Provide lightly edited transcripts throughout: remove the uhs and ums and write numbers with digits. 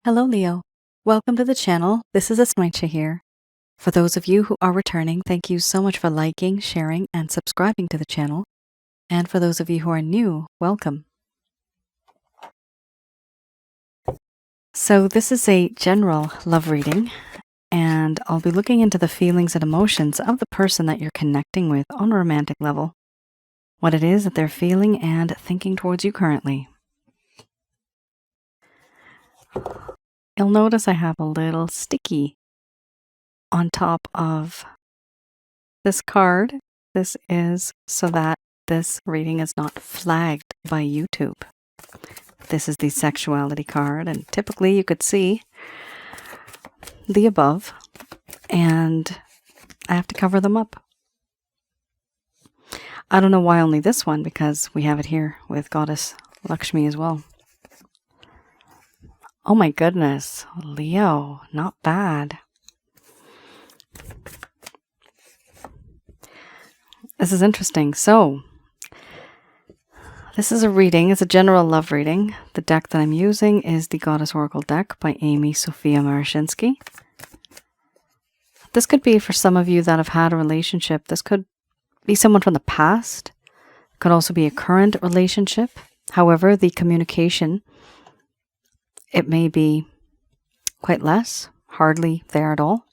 Hello, Leo. Welcome to the channel. This is Asnointia here. For those of you who are returning, thank you so much for liking, sharing, and subscribing to the channel. And for those of you who are new, welcome. So this is a general love reading, and I'll be looking into the feelings and emotions of the person that you're connecting with on a romantic level, what it is that they're feeling and thinking towards you currently. You'll notice I have a little sticky on top of this card. This is so that this reading is not flagged by YouTube. This is the sexuality card, and typically you could see the above, and I have to cover them up. I don't know why only this one, because we have it here with Goddess Lakshmi as well. Oh my goodness, Leo, not bad. This is interesting. So, this is a reading. It's a general love reading. The deck that I'm using is the Goddess Oracle deck by Amy Sophia Marashinsky. This could be for some of you that have had a relationship. This could be someone from the past. It could also be a current relationship. However, the communication, it may be quite less, hardly there at all.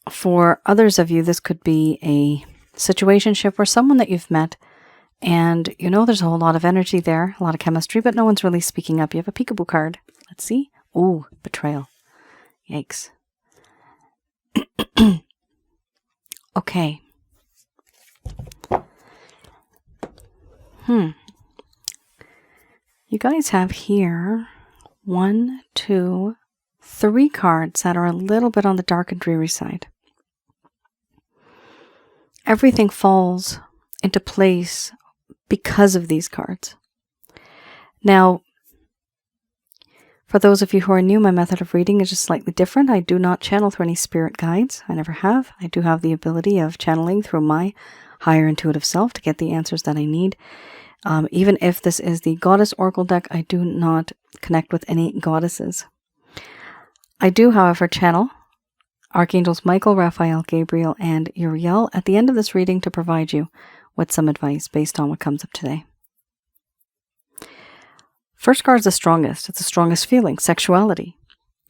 For others of you, this could be a situationship or someone that you've met, and you know there's a whole lot of energy there, a lot of chemistry, but no one's really speaking up. You have a peekaboo card. Let's see. Ooh, betrayal. Yikes. Okay. You guys have here 1, 2, 3 cards that are a little bit on the dark and dreary side. Everything falls into place because of these cards. Now, for those of you who are new, my method of reading is just slightly different. I do not channel through any spirit guides. I never have. I do have the ability of channeling through my higher intuitive self to get the answers that I need. Even if this is the Goddess Oracle deck, I do not connect with any goddesses. I do, however, channel Archangels Michael, Raphael, Gabriel, and Uriel at the end of this reading to provide you with some advice based on what comes up today. First card is the strongest. It's the strongest feeling, sexuality,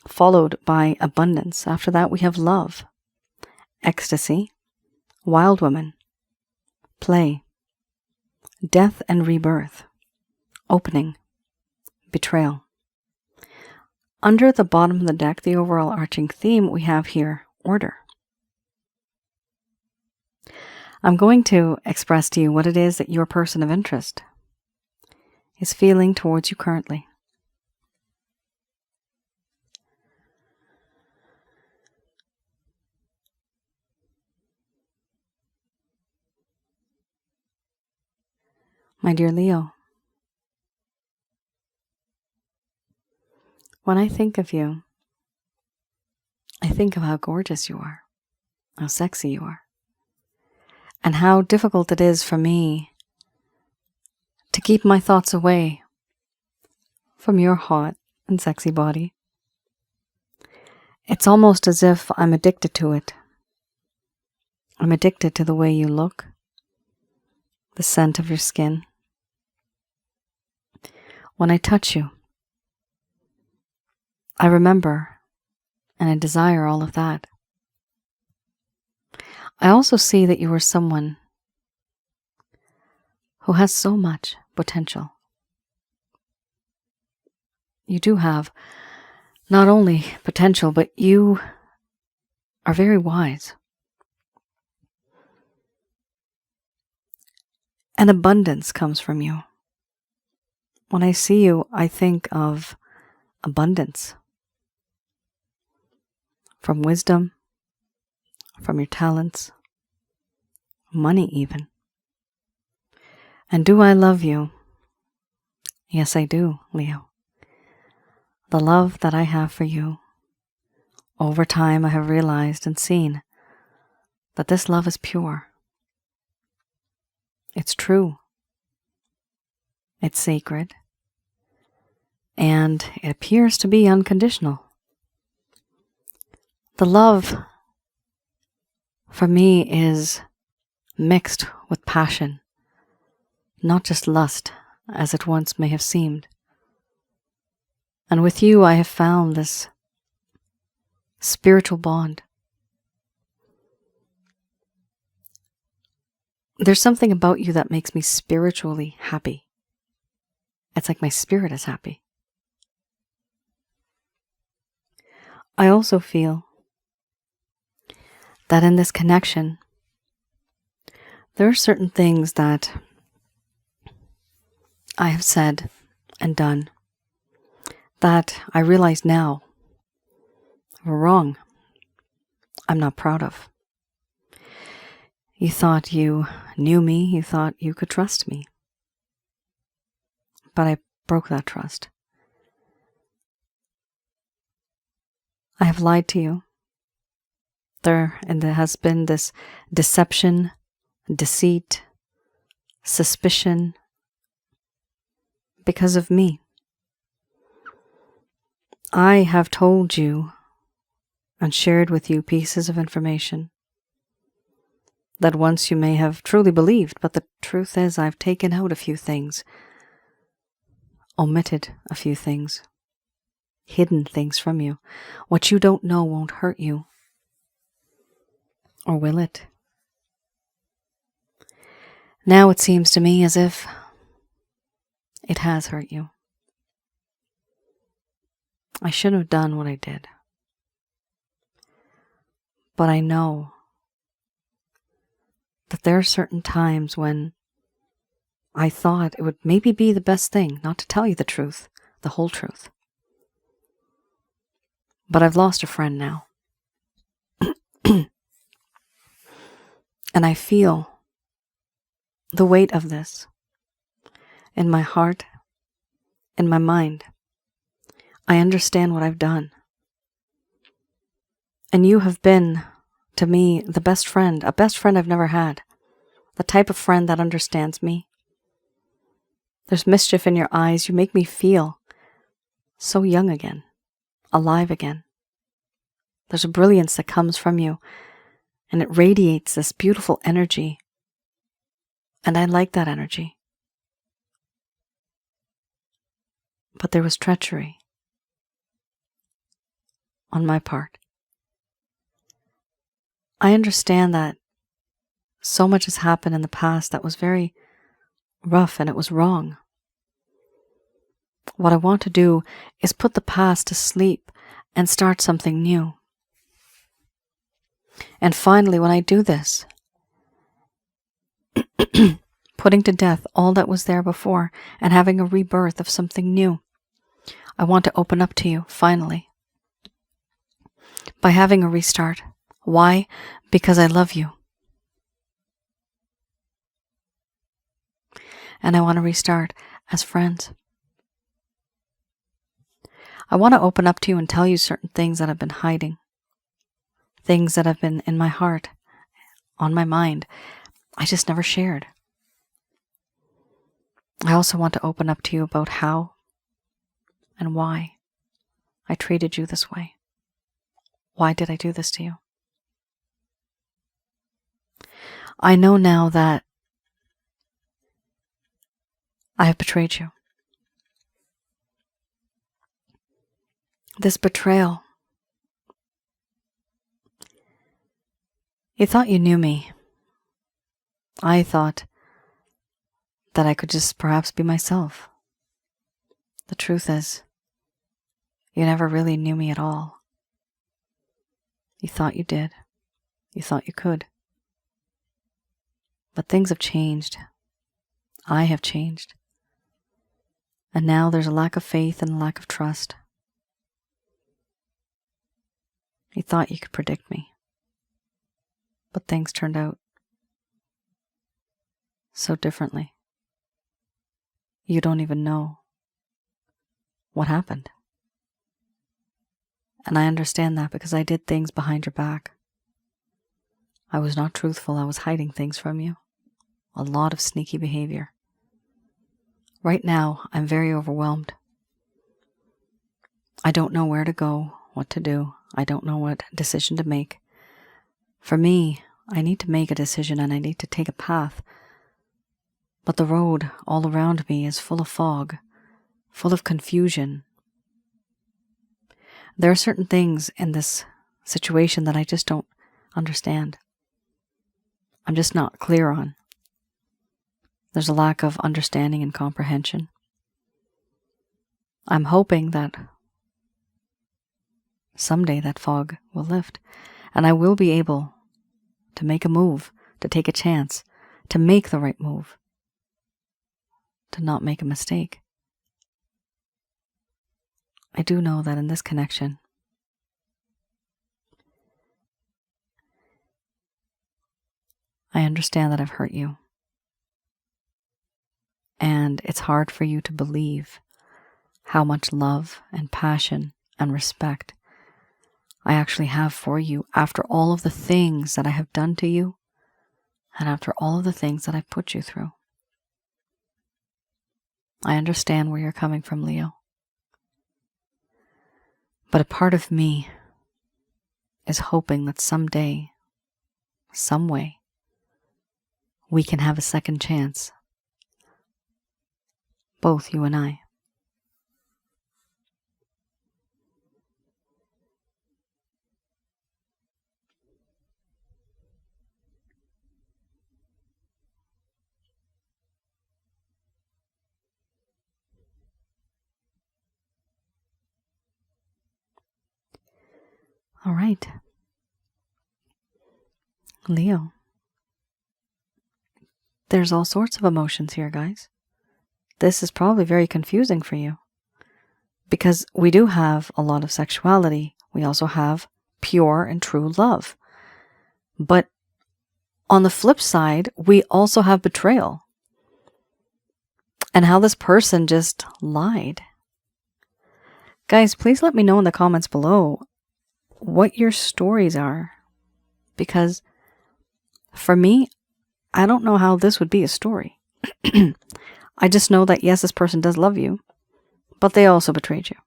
followed by abundance. After that, we have love, ecstasy, wild woman, play, death and rebirth, opening, betrayal. Under the bottom of the deck, the overall arching theme, we have here order. I'm going to express to you what it is that your person of interest is feeling towards you currently. My dear Leo, when I think of you, I think of how gorgeous you are, how sexy you are, and how difficult it is for me to keep my thoughts away from your hot and sexy body. It's almost as if I'm addicted to it. I'm addicted to the way you look, the scent of your skin. When I touch you, I remember and I desire all of that. I also see that you are someone who has so much potential. You do have not only potential, but you are very wise. And abundance comes from you. When I see you, I think of abundance. From wisdom, from your talents, money even. And do I love you? Yes, I do, Leo. The love that I have for you, over time I have realized and seen that this love is pure. It's true. It's sacred. and it appears to be unconditional. The love for me is mixed with passion, not just lust, as it once may have seemed. And with you, I have found this spiritual bond. There's something about you that makes me spiritually happy. It's like my spirit is happy. I also feel that in this connection, there are certain things that I have said and done that I realize now were wrong. I'm not proud of. You thought you knew me, you thought you could trust me. But I broke that trust. I have lied to you. There has been this deception, deceit, suspicion because of me. I have told you and shared with you pieces of information that once you may have truly believed, but the truth is I've taken out a few things, omitted a few things, hidden things from you. What you don't know won't hurt you. Or will it? Now it seems to me as if it has hurt you. I shouldn't have done what I did. But I know that there are certain times when I thought it would maybe be the best thing not to tell you the truth, the whole truth. But I've lost a friend now. And I feel the weight of this in my heart, in my mind. I understand what I've done. And you have been, to me, the best friend, a best friend I've never had. The type of friend that understands me. There's mischief in your eyes. You make me feel so young again, alive again. There's a brilliance that comes from you, and it radiates this beautiful energy. And I like that energy. But there was treachery on my part. I understand that so much has happened in the past that was very rough and it was wrong. What I want to do is put the past to sleep and start something new. And finally, when I do this, putting to death all that was there before and having a rebirth of something new, I want to open up to you, finally, by having a restart. Why? Because I love you. And I want to restart as friends. I want to open up to you and tell you certain things that I've been hiding. Things that have been in my heart, on my mind. I just never shared. I also want to open up to you about how and why I treated you this way. Why did I do this to you? I know now that I have betrayed you. This betrayal. You thought you knew me. I thought that I could just perhaps be myself. The truth is, you never really knew me at all. You thought you did. You thought you could. But things have changed. I have changed. And now there's a lack of faith and a lack of trust. You thought you could predict me. But things turned out so differently. You don't even know what happened. And I understand that because I did things behind your back. I was not truthful. I was hiding things from you. A lot of sneaky behavior. Right now, I'm very overwhelmed. I don't know where to go, what to do. I don't know what decision to make. For me, I need to make a decision and I need to take a path. But the road all around me is full of fog, full of confusion. There are certain things in this situation that I just don't understand. I'm just not clear on. There's a lack of understanding and comprehension. I'm hoping that someday that fog will lift and I will be able to make a move, to take a chance, to make the right move, to not make a mistake. I do know that in this connection, I understand that I've hurt you. And it's hard for you to believe how much love and passion and respect I actually have for you after all of the things that I have done to you and after all of the things that I've put you through. I understand where you're coming from, Leo. But a part of me is hoping that someday, some way, we can have a second chance. Both you and I. All right. Leo. There's all sorts of emotions here, guys. This is probably very confusing for you. Because we do have a lot of sexuality. We also have pure and true love. But on the flip side, we also have betrayal. And how this person just lied. Guys, please let me know in the comments below what your stories are. Because for me, I don't know how this would be a story. I just know that yes, this person does love you, but they also betrayed you.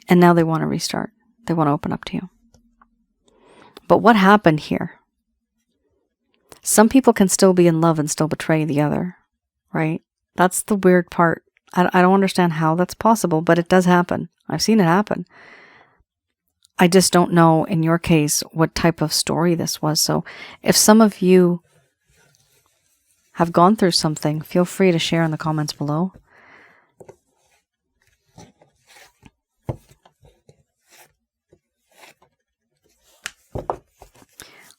And now they want to restart. They want to open up to you. But what happened here? Some people can still be in love and still betray the other, right? That's the weird part. I don't understand how that's possible, but it does happen. I've seen it happen. I just don't know in your case what type of story this was. So if some of you have gone through something, feel free to share in the comments below.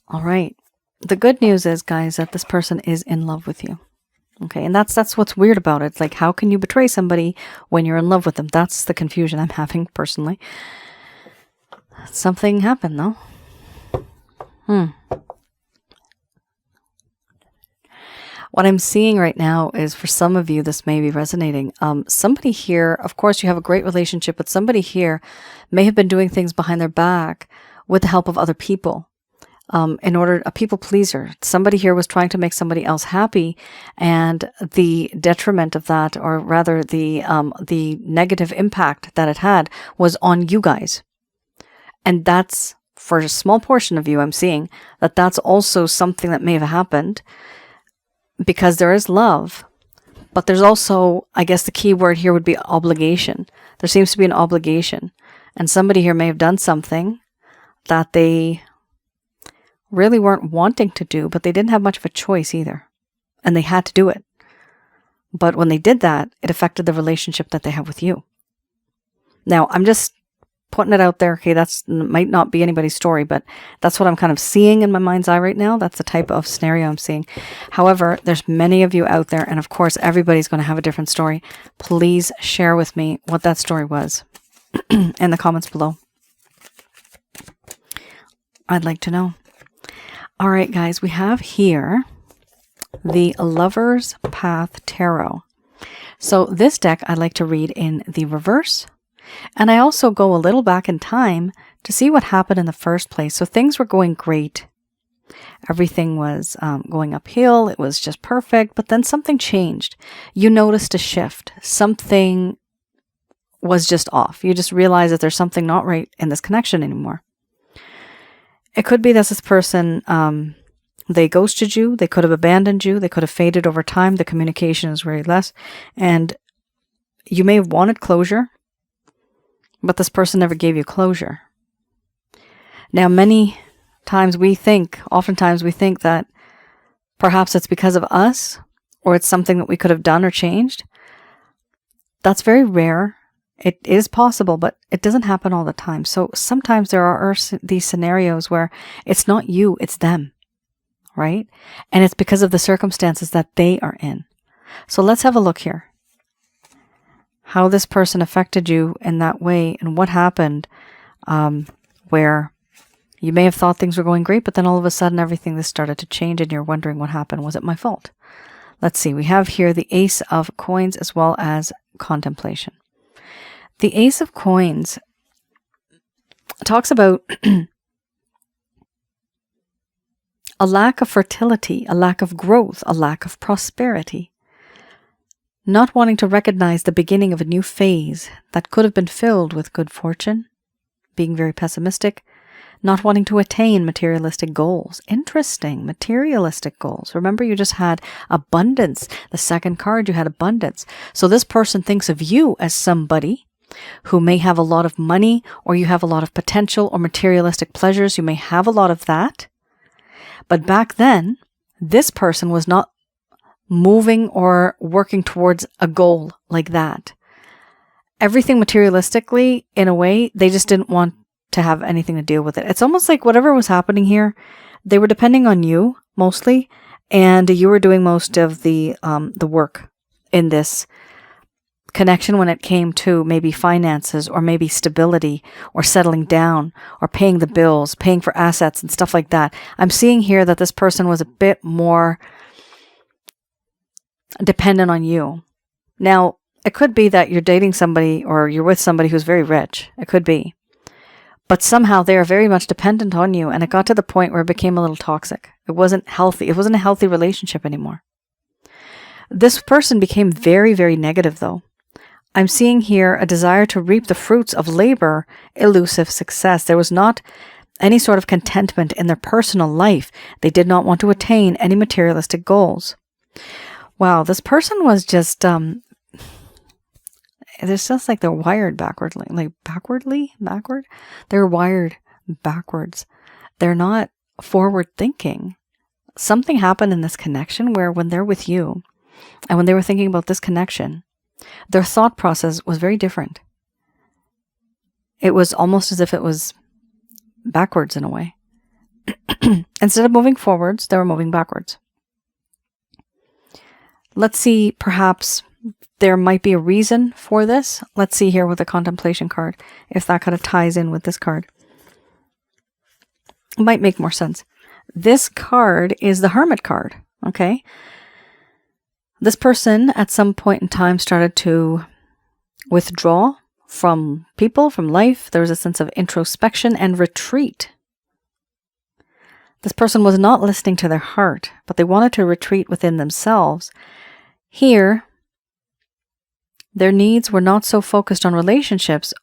All right. The good news is, guys, that this person is in love with you. Okay, and that's what's weird about it. It's like, how can you betray somebody when you're in love with them? That's the confusion I'm having personally. Something happened, though. What I'm seeing right now is, for some of you, this may be resonating. Somebody here, of course, you have a great relationship, but somebody here may have been doing things behind their back with the help of other people. In order, a people pleaser. Somebody here was trying to make somebody else happy, and the detriment of that, or rather the negative impact that it had, was on you guys. And that's, for a small portion of you, I'm seeing that that's also something that may have happened, because there is love, but there's also, I guess the key word here would be obligation. There seems to be an obligation, and somebody here may have done something that they really weren't wanting to do, but they didn't have much of a choice either, and they had to do it. But when they did that, it affected the relationship that they have with you. Now, I'm just putting it out there. Okay, that's might not be anybody's story, but that's what I'm kind of seeing in my mind's eye right now. That's the type of scenario I'm seeing. However, there's many of you out there, and of course, everybody's going to have a different story. Please share with me what that story was in the comments below. I'd like to know. All right, guys, we have here the Lover's Path Tarot. So this deck I like to read in the reverse, and I also go a little back in time to see what happened in the first place. So things were going great. Everything was going uphill. It was just perfect, but then something changed. You noticed a shift. Something was just off. You just realize that there's something not right in this connection anymore. It could be that this person, they ghosted you. They could have abandoned you. They could have faded over time. The communication is very less. And you may have wanted closure, but this person never gave you closure. Now, oftentimes we think that perhaps it's because of us, or it's something that we could have done or changed. That's very rare. It is possible, but it doesn't happen all the time. So sometimes there are these scenarios where it's not you, it's them, right? And it's because of the circumstances that they are in. So let's have a look here. How this person affected you in that way, and what happened where you may have thought things were going great, but then all of a sudden everything just started to change and you're wondering what happened. Was it my fault? Let's see. We have here the Ace of Coins as well as contemplation. The Ace of Coins talks about a lack of fertility, a lack of growth, a lack of prosperity. Not wanting to recognize the beginning of a new phase that could have been filled with good fortune, being very pessimistic, not wanting to attain materialistic goals. Interesting, materialistic goals. Remember, you just had abundance. The second card, you had abundance. So this person thinks of you as somebody who may have a lot of money, or you have a lot of potential or materialistic pleasures. You may have a lot of that. But back then, this person was not moving or working towards a goal like that. Everything materialistically, in a way, they just didn't want to have anything to deal with it. It's almost like whatever was happening here, they were depending on you mostly, and you were doing most of the work in this connection when it came to maybe finances, or maybe stability, or settling down, or paying the bills, paying for assets and stuff like that. I'm seeing here that this person was a bit more dependent on you. Now, it could be that you're dating somebody or you're with somebody who's very rich. It could be. But somehow they are very much dependent on you, and it got to the point where it became a little toxic. It wasn't healthy. It wasn't a healthy relationship anymore. This person became very, very negative, though. I'm seeing here a desire to reap the fruits of labor, elusive success. There was not any sort of contentment in their personal life. They did not want to attain any materialistic goals. Wow, this person was just, it's just like they're wired backwardly, backward? They're wired backwards. They're not forward thinking. Something happened in this connection where when they're with you, and when they were thinking about this connection, their thought process was very different. It was almost as if it was backwards in a way. Instead of moving forwards, they were moving backwards. Let's see, perhaps there might be a reason for this. Let's see here with the contemplation card, if that kind of ties in with this card. It might make more sense. This card is the Hermit card, okay? This person at some point in time started to withdraw from people, from life. There was a sense of introspection and retreat. This person was not listening to their heart, but they wanted to retreat within themselves. Here, their needs were not so focused on relationships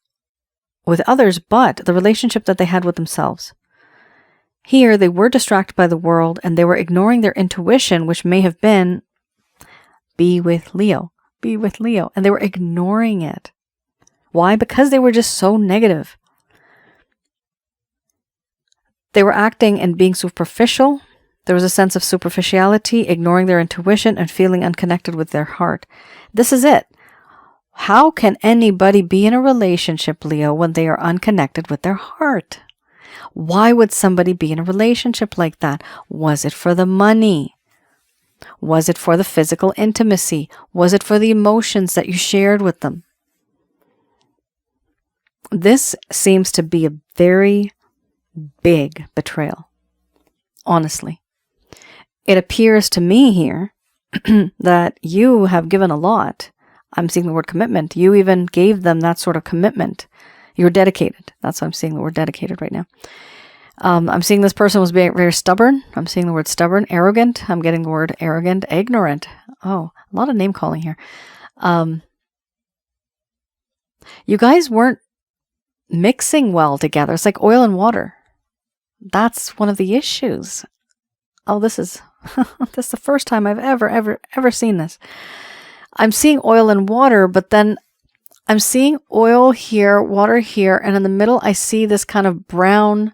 with others, but the relationship that they had with themselves. Here, they were distracted by the world, and they were ignoring their intuition, which may have been, be with Leo, and they were ignoring it. Why? Because they were just so negative. They were acting and being superficial. There was a sense of superficiality, ignoring their intuition and feeling unconnected with their heart. This is it. How can anybody be in a relationship, Leo, when they are unconnected with their heart? Why would somebody be in a relationship like that? Was it for the money? Was it for the physical intimacy? Was it for the emotions that you shared with them? This seems to be a very big betrayal, honestly. It appears to me here that you have given a lot. I'm seeing the word commitment. You even gave them that sort of commitment. You're dedicated. That's why I'm seeing the word dedicated right now. I'm seeing this person was being very stubborn. I'm seeing the word stubborn, arrogant. I'm getting the word arrogant, ignorant. Oh, a lot of name calling here. You guys weren't mixing well together. It's like oil and water. That's one of the issues. Oh, this is this is the first time I've ever seen this. I'm seeing oil and water, but then I'm seeing oil here, water here, and in the middle I see this kind of brown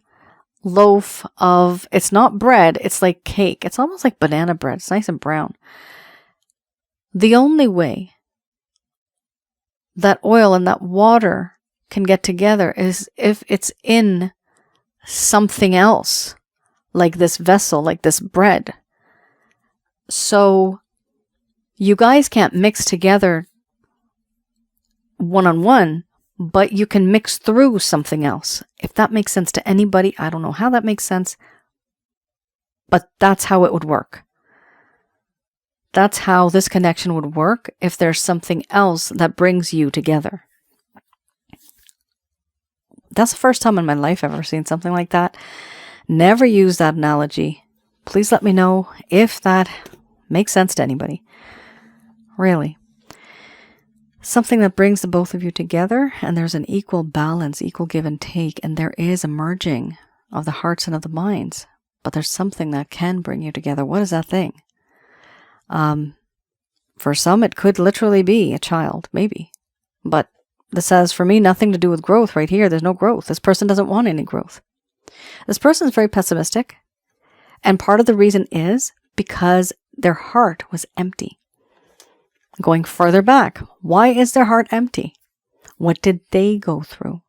loaf of, it's not bread, it's like cake. It's almost like banana bread. It's nice and brown. The only way that oil and that water can get together is if it's in something else, like this vessel, like this bread. So you guys can't mix together one-on-one, but you can mix through something else. If that makes sense to anybody, I don't know how that makes sense, but that's how it would work. That's how this connection would work if there's something else that brings you together. That's the first time in my life I've ever seen something like that. Never use that analogy. Please let me know if that makes sense to anybody. Really. Something that brings the both of you together, and there's an equal balance, equal give and take, and there is a merging of the hearts and of the minds. But there's something that can bring you together. What is that thing? For some, it could literally be a child, maybe. But this has, for me, nothing to do with growth right here. There's no growth. This person doesn't want any growth. This person is very pessimistic. And part of the reason is because their heart was empty. Going further back, why is their heart empty? What did they go through?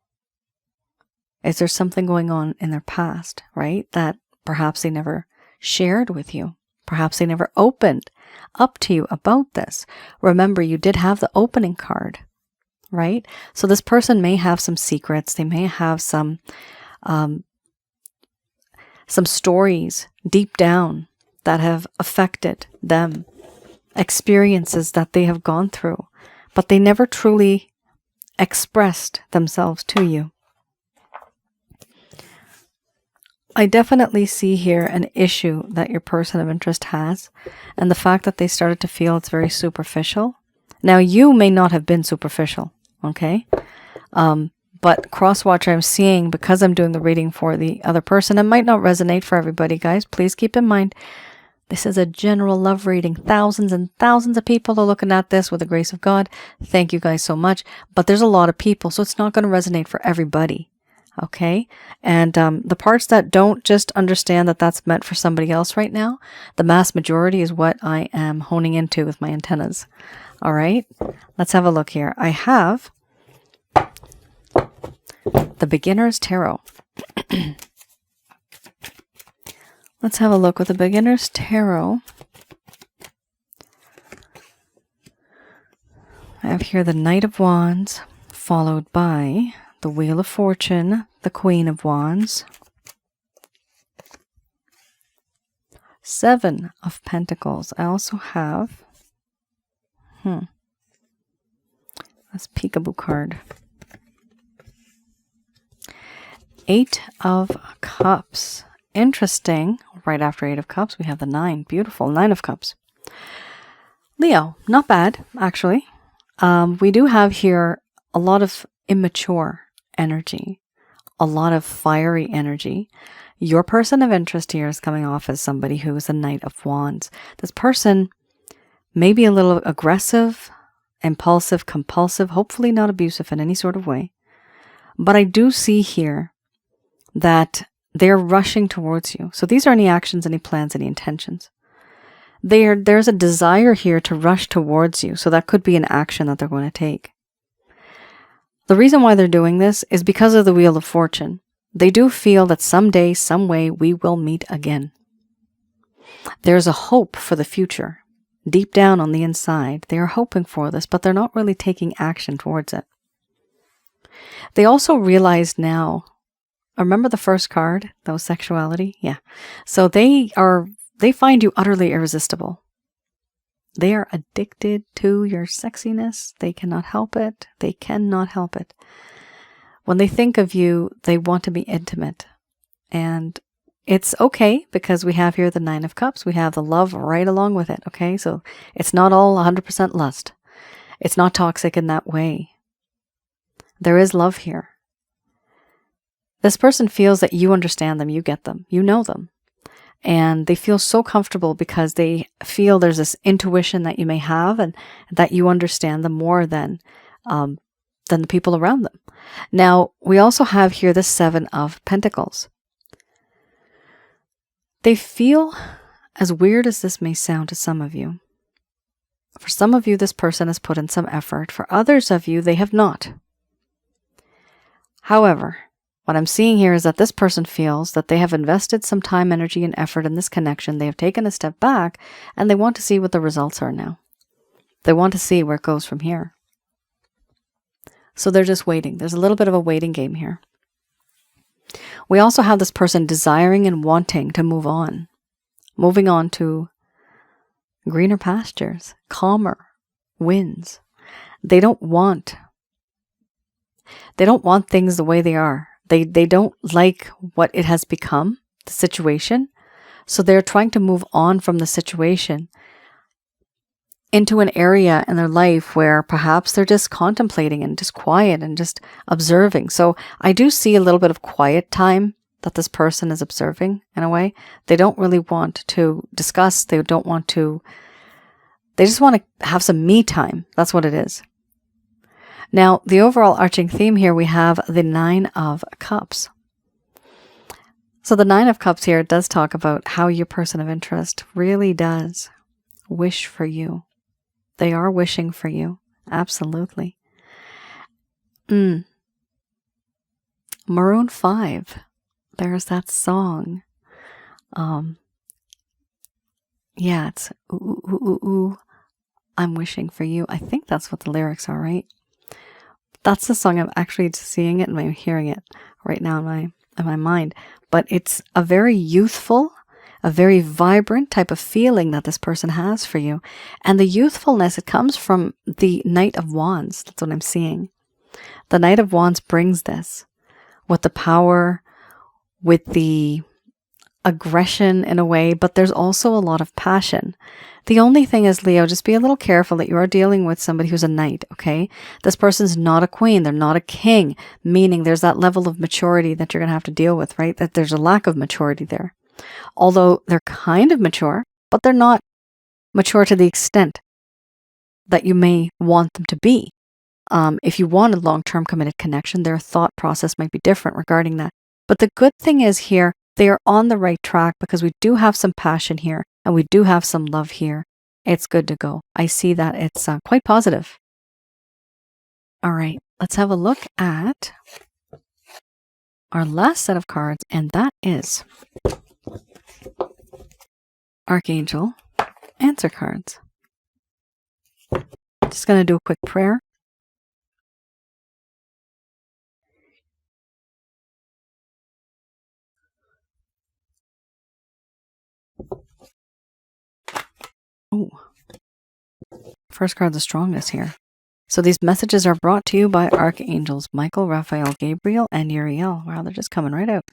Is there something going on in their past, right? That perhaps they never shared with you. Perhaps they never opened up to you about this. Remember, you did have the opening card, right? So this person may have some secrets. They may have some stories deep down that have affected them, experiences that they have gone through, but they never truly expressed themselves to you. I definitely see here an issue that your person of interest has, and the fact that they started to feel it's very superficial. Now, you may not have been superficial, okay? But cross-watch I'm seeing, because I'm doing the reading for the other person, it might not resonate for everybody, guys. Please keep in mind, this is a general love reading. Thousands and thousands of people are looking at this with the grace of God. Thank you guys so much. But there's a lot of people, so it's not going to resonate for everybody. Okay? And the parts that don't just understand that that's meant for somebody else right now, the mass majority is what I am honing into with my antennas. All right? Let's have a look here. I have the Beginner's Tarot. Let's have a look with the Beginner's Tarot. I have here the Knight of Wands, followed by the Wheel of Fortune, the Queen of Wands, Seven of Pentacles. I also have, that's Peekaboo card. Eight of Cups. Interesting. Right after Eight of Cups, we have the Nine. Beautiful. Nine of Cups. Leo, not bad, actually. We do have here a lot of immature energy, a lot of fiery energy. Your person of interest here is coming off as somebody who is a Knight of Wands. This person may be a little aggressive, impulsive, compulsive, hopefully not abusive in any sort of way. But I do see here that they're rushing towards you. So these are any actions, any plans, any intentions. There's a desire here to rush towards you. So that could be an action that they're going to take. The reason why they're doing this is because of the Wheel of Fortune. They do feel that someday, some way, we will meet again. There's a hope for the future. Deep down on the inside, they are hoping for this, but they're not really taking action towards it. They also realize now, remember the first card, that was sexuality? Yeah. So they find you utterly irresistible. They are addicted to your sexiness. They cannot help it. They cannot help it. When they think of you, they want to be intimate. And it's okay because we have here the Nine of Cups. We have the love right along with it, okay? So it's not all 100% lust. It's not toxic in that way. There is love here. This person feels that you understand them, you get them, you know them. And they feel so comfortable because they feel there's this intuition that you may have and that you understand them more than the people around them. Now, we also have here the 7 of Pentacles. They feel, as weird as this may sound to some of you, for some of you, this person has put in some effort. For others of you, they have not. However, what I'm seeing here is that this person feels that they have invested some time, energy, and effort in this connection. They have taken a step back, and they want to see what the results are now. They want to see where it goes from here. So they're just waiting. There's a little bit of a waiting game here. We also have this person desiring and wanting to move on. Moving on to greener pastures, calmer winds. They don't want things the way they are. They don't like what it has become, the situation. So they're trying to move on from the situation into an area in their life where perhaps they're just contemplating and just quiet and just observing. So I do see a little bit of quiet time that this person is observing in a way. They don't really want to discuss. They just want to have some me time. That's what it is. Now, the overall arching theme here, we have the 9 of Cups. So the 9 of Cups here does talk about how your person of interest really does wish for you. They are wishing for you. Absolutely. Maroon 5. There's that song. Yeah, it's ooh, ooh, ooh, ooh, I'm wishing for you. I think that's what the lyrics are, right? That's the song. I'm actually seeing it and I'm hearing it right now in my mind. But it's a very youthful, a very vibrant type of feeling that this person has for you. And the youthfulness, it comes from the Knight of Wands. That's what I'm seeing. The Knight of Wands brings this with the power, with the aggression in a way, but there's also a lot of passion. The only thing is, Leo, just be a little careful that you are dealing with somebody who's a knight, okay? This person's not a queen. They're not a king, meaning there's that level of maturity that you're going to have to deal with, right? That there's a lack of maturity there. Although they're kind of mature, but they're not mature to the extent that you may want them to be. If you want a long-term committed connection, their thought process might be different regarding that. But the good thing is here, they are on the right track because we do have some passion here and we do have some love here. It's good to go. I see that it's quite positive. All right, let's have a look at our last set of cards, and that is Archangel answer cards. Just going to do a quick prayer. Oh, first card, the strongest here. So these messages are brought to you by Archangels Michael, Raphael, Gabriel, and Uriel. Wow, they're just coming right out.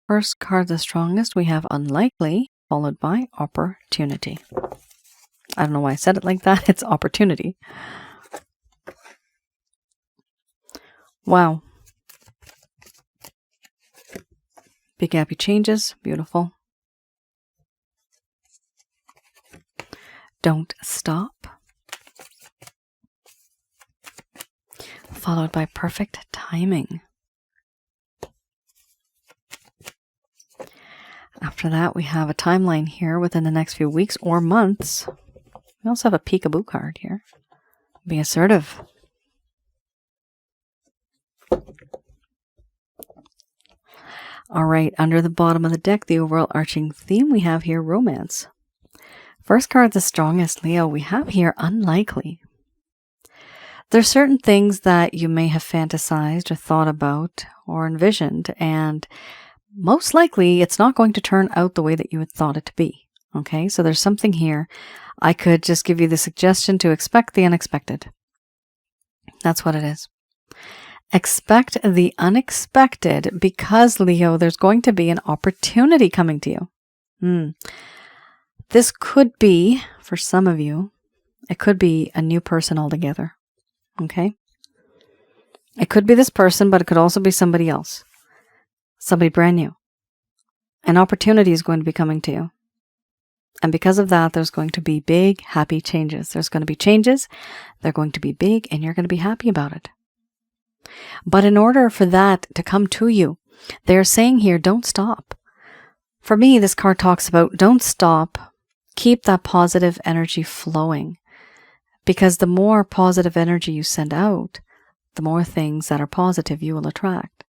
First card, the strongest, we have unlikely, followed by opportunity. I don't know why I said it like that. It's opportunity. Wow. Big happy changes. Beautiful. Don't stop. Followed by perfect timing. After that, we have a timeline here within the next few weeks or months. We also have a peekaboo card here. Be assertive. All right, under the bottom of the deck, the overall arching theme we have here, romance. First card, the strongest, Leo, we have here unlikely. There's certain things that you may have fantasized or thought about or envisioned, and most likely it's not going to turn out the way that you had thought it to be. Okay, so there's something here. I could just give you the suggestion to expect the unexpected. That's what it is. Expect the unexpected because, Leo, there's going to be an opportunity coming to you. This could be, for some of you, It could be a new person altogether. Okay? It could be this person, but it could also be somebody else. Somebody brand new. An opportunity is going to be coming to you. And because of that, there's going to be big, happy changes. There's going to be changes. They're going to be big, and you're going to be happy about it. But in order for that to come to you, they're saying here, don't stop. For me, this card talks about don't stop. Keep that positive energy flowing. Because the more positive energy you send out, the more things that are positive you will attract.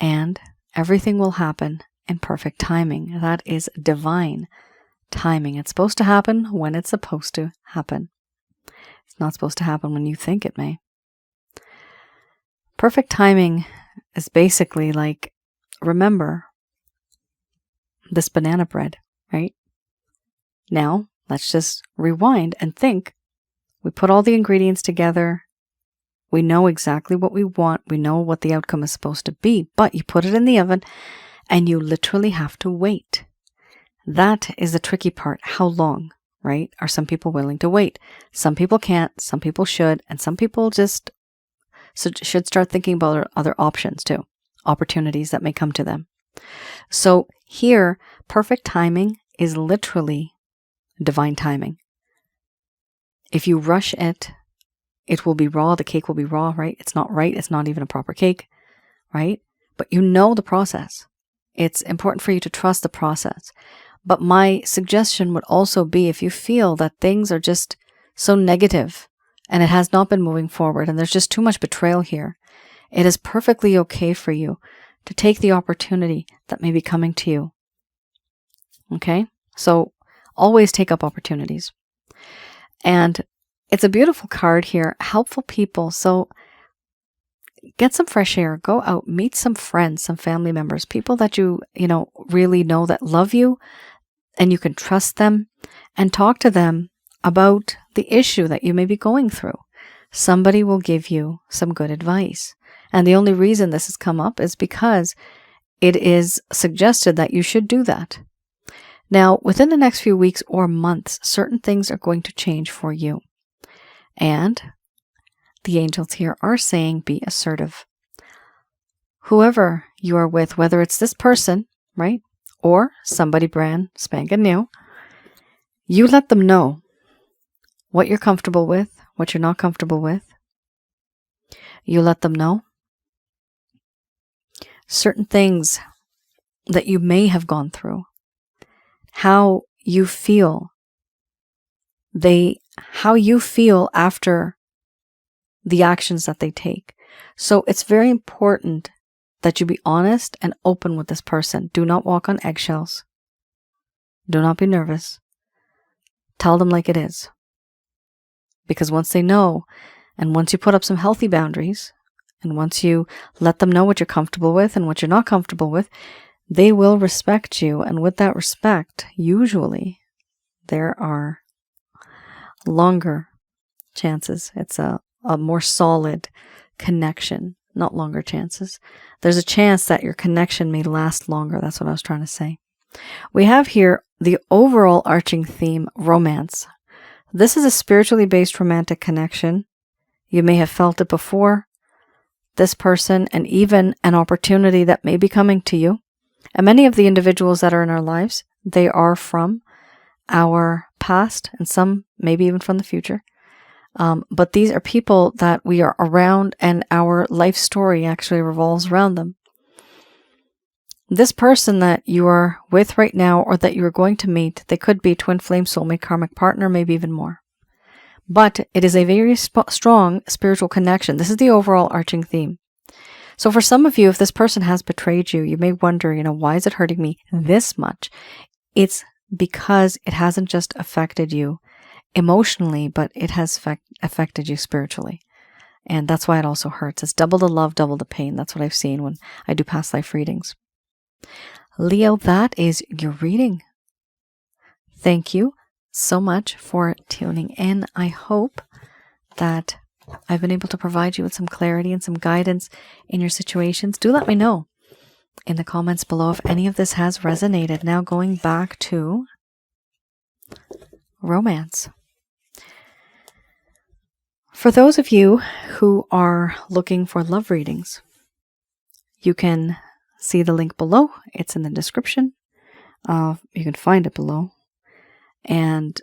And everything will happen in perfect timing. That is divine timing. It's supposed to happen when it's supposed to happen. It's not supposed to happen when you think it may. Perfect timing is basically like, remember this banana bread, right? Now, let's just rewind and think. We put all the ingredients together. We know exactly what we want. We know what the outcome is supposed to be, but you put it in the oven and you literally have to wait. That is the tricky part. How long, right? Are some people willing to wait? Some people can't, some people should, and some people just should start thinking about other options too, opportunities that may come to them. So here, perfect timing is literally divine timing. If you rush it, it will be raw. The cake will be raw, right? It's not right. It's not even a proper cake, right? But you know the process. It's important for you to trust the process. But my suggestion would also be, if you feel that things are just so negative and it has not been moving forward and there's just too much betrayal here, it is perfectly okay for you to take the opportunity that may be coming to you. Okay? So always take up opportunities. And it's a beautiful card here, helpful people. So get some fresh air, go out, meet some friends, some family members, people that you really know that love you and you can trust them, and talk to them about the issue that you may be going through. Somebody will give you some good advice. And the only reason this has come up is because it is suggested that you should do that. Now, within the next few weeks or months, certain things are going to change for you. And the angels here are saying, be assertive. Whoever you are with, whether it's this person, right, or somebody brand spanking new, you let them know what you're comfortable with, what you're not comfortable with. You let them know certain things that you may have gone through, how you feel after the actions that they take. So it's very important that you be honest and open with this person. Do not walk on eggshells. Do not be nervous. Tell them like it is. Because once they know, and once you put up some healthy boundaries, and once you let them know what you're comfortable with and what you're not comfortable with, they will respect you. And with that respect, usually there are longer chances. It's a more solid connection, not longer chances. There's a chance that your connection may last longer. That's what I was trying to say. We have here the overall arching theme, romance. This is a spiritually based romantic connection. You may have felt it before, this person, and even an opportunity that may be coming to you. And many of the individuals that are in our lives, they are from our past, and some maybe even from the future. But these are people that we are around, and our life story actually revolves around them. This person that you are with right now, or that you are going to meet, they could be twin flame, soulmate, karmic partner, maybe even more. But it is a very strong spiritual connection. This is the overall arching theme. So for some of you, if this person has betrayed you, you may wonder, why is it hurting me this much? It's because it hasn't just affected you emotionally, but it has affected you spiritually. And that's why it also hurts. It's double the love, double the pain. That's what I've seen when I do past life readings. Leo, that is your reading. Thank you so much for tuning in. I hope that I've been able to provide you with some clarity and some guidance in your situations. Do let me know in the comments below if any of this has resonated. Now going back to romance. For those of you who are looking for love readings, you can see the link below. It's in the description. You can find it below. And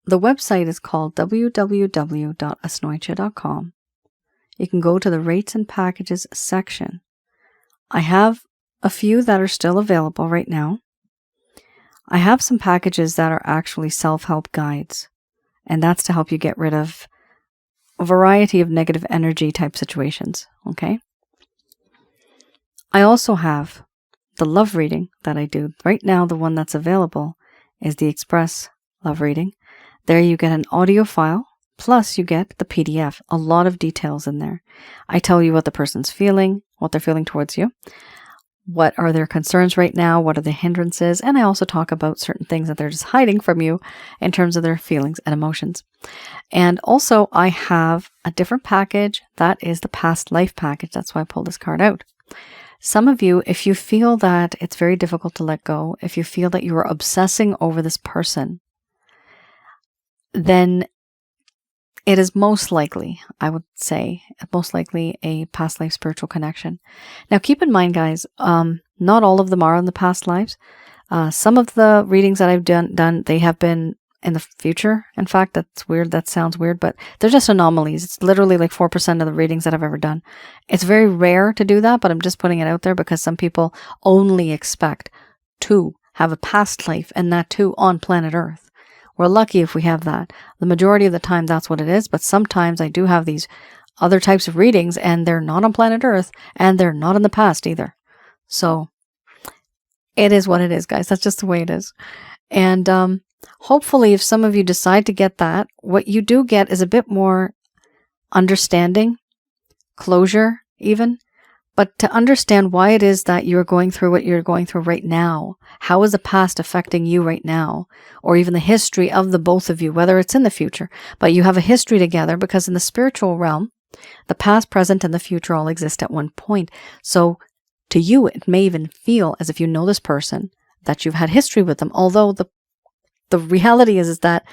the website is called www.asnointia.com. You can go to the rates and packages section. I have a few that are still available right now. I have some packages that are actually self-help guides, and that's to help you get rid of a variety of negative energy type situations, okay? I also have the love reading that I do. Right now, the one that's available is the Express Love Reading. There you get an audio file, plus you get the PDF, a lot of details in there. I tell you what the person's feeling, what they're feeling towards you, what are their concerns right now, what are the hindrances, and I also talk about certain things that they're just hiding from you in terms of their feelings and emotions. And also I have a different package, that is the past life package. That's why I pulled this card out. Some of you, if you feel that it's very difficult to let go, if you feel that you are obsessing over this person, then it is most likely, I would say, most likely a past life spiritual connection. Now, keep in mind, guys, not all of them are in the past lives. Some of the readings that I've done, they have been in the future. In fact, that's weird. That sounds weird, but they're just anomalies. It's literally like 4% of the readings that I've ever done. It's very rare to do that, but I'm just putting it out there because some people only expect to have a past life, and that too on planet Earth. We're lucky if we have that. The majority of the time, that's what it is. But sometimes I do have these other types of readings, and they're not on planet Earth, and they're not in the past either. So it is what it is, guys. That's just the way it is. And hopefully, if some of you decide to get that, what you do get is a bit more understanding, closure even, but to understand why it is that you're going through what you're going through right now. How is the past affecting you right now? Or even the history of the both of you, whether it's in the future. But you have a history together because in the spiritual realm, the past, present, and the future all exist at one point. So to you, it may even feel as if you know this person, that you've had history with them. Although the reality is that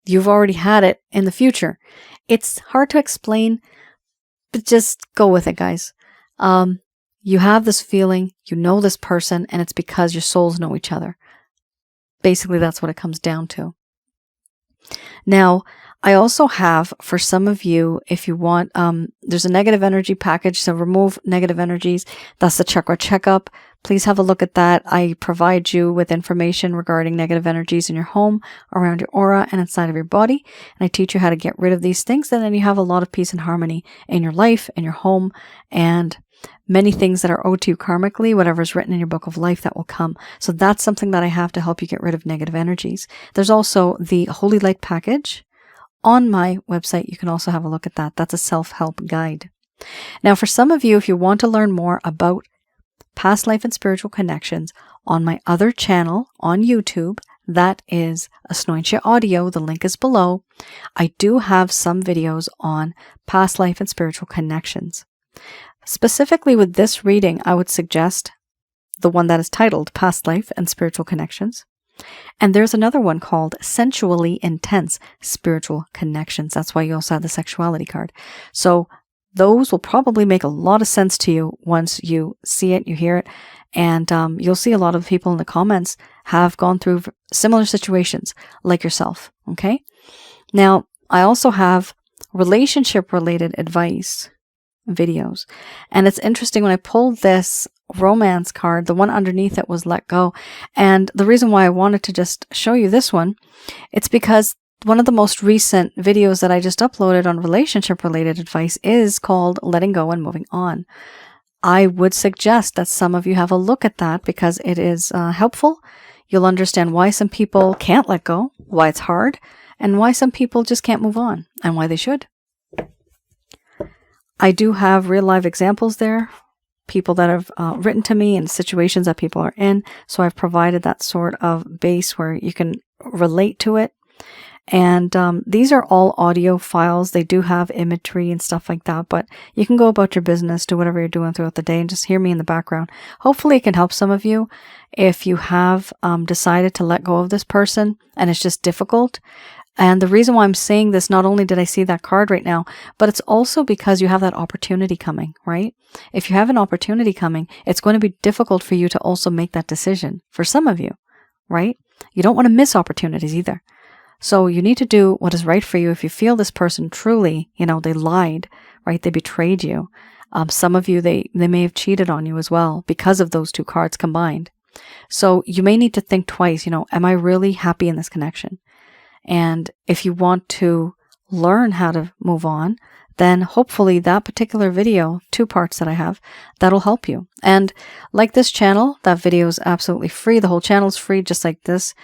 you've already had it in the future. It's hard to explain, but just go with it, guys. You have this feeling, you know this person, and it's because your souls know each other. Basically, that's what it comes down to. Now, I also have, for some of you, if you want, there's a negative energy package, so remove negative energies. That's the chakra checkup. Please have a look at that. I provide you with information regarding negative energies in your home, around your aura, and inside of your body. And I teach you how to get rid of these things. And then you have a lot of peace and harmony in your life, in your home, and many things that are owed to you karmically, whatever's written in your book of life that will come. So that's something that I have to help you get rid of negative energies. There's also the Holy Light package on my website. You can also have a look at that. That's a self-help guide. Now, for some of you, if you want to learn more about past life and spiritual connections, on my other channel on YouTube, that is Asnointia Audio, the link is below, I do have some videos on past life and spiritual connections. Specifically with this reading, I would suggest the one that is titled Past Life and Spiritual Connections. And there's another one called Sensually Intense Spiritual Connections. That's why you also have the sexuality card. So those will probably make a lot of sense to you once you see it, you hear it. And you'll see a lot of people in the comments have gone through similar situations like yourself. Okay. Now, I also have relationship-related advice videos. And it's interesting, when I pulled this romance card, the one underneath it was let go. And the reason why I wanted to just show you this one, it's because one of the most recent videos that I just uploaded on relationship related advice is called Letting Go and Moving On. I would suggest that some of you have a look at that because it is helpful. You'll understand why some people can't let go, why it's hard, and why some people just can't move on, and why they should. I do have real live examples there, people that have written to me and situations that people are in. So I've provided that sort of base where you can relate to it. And these are all audio files. They do have imagery and stuff like that, but you can go about your business, do whatever you're doing throughout the day, and just hear me in the background. Hopefully it can help some of you if you have decided to let go of this person and it's just difficult. And the reason why I'm saying this, not only did I see that card right now, but it's also because you have that opportunity coming, right? If you have an opportunity coming, it's going to be difficult for you to also make that decision for some of you, right? You don't want to miss opportunities either. So you need to do what is right for you. If you feel this person truly, you know, they lied, right? They betrayed you. Some of you, they may have cheated on you as well because of those two cards combined. So you may need to think twice, you know, am I really happy in this connection? And if you want to learn how to move on, then hopefully that particular video, 2 parts that I have, that'll help you. And like this channel, that video is absolutely free. The whole channel is free, just like this.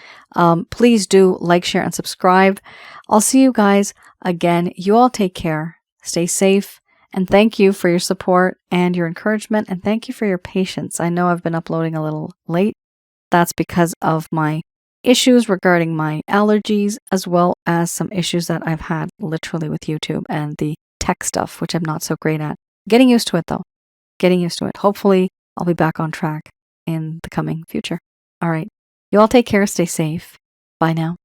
Please do like, share, and subscribe. I'll see you guys again. You all take care. Stay safe. And thank you for your support and your encouragement. And thank you for your patience. I know I've been uploading a little late. That's because of my issues regarding my allergies, as well as some issues that I've had literally with YouTube and the tech stuff, which I'm not so great at. Getting used to it though. Getting used to it. Hopefully I'll be back on track in the coming future. All right. You all take care. Stay safe. Bye now.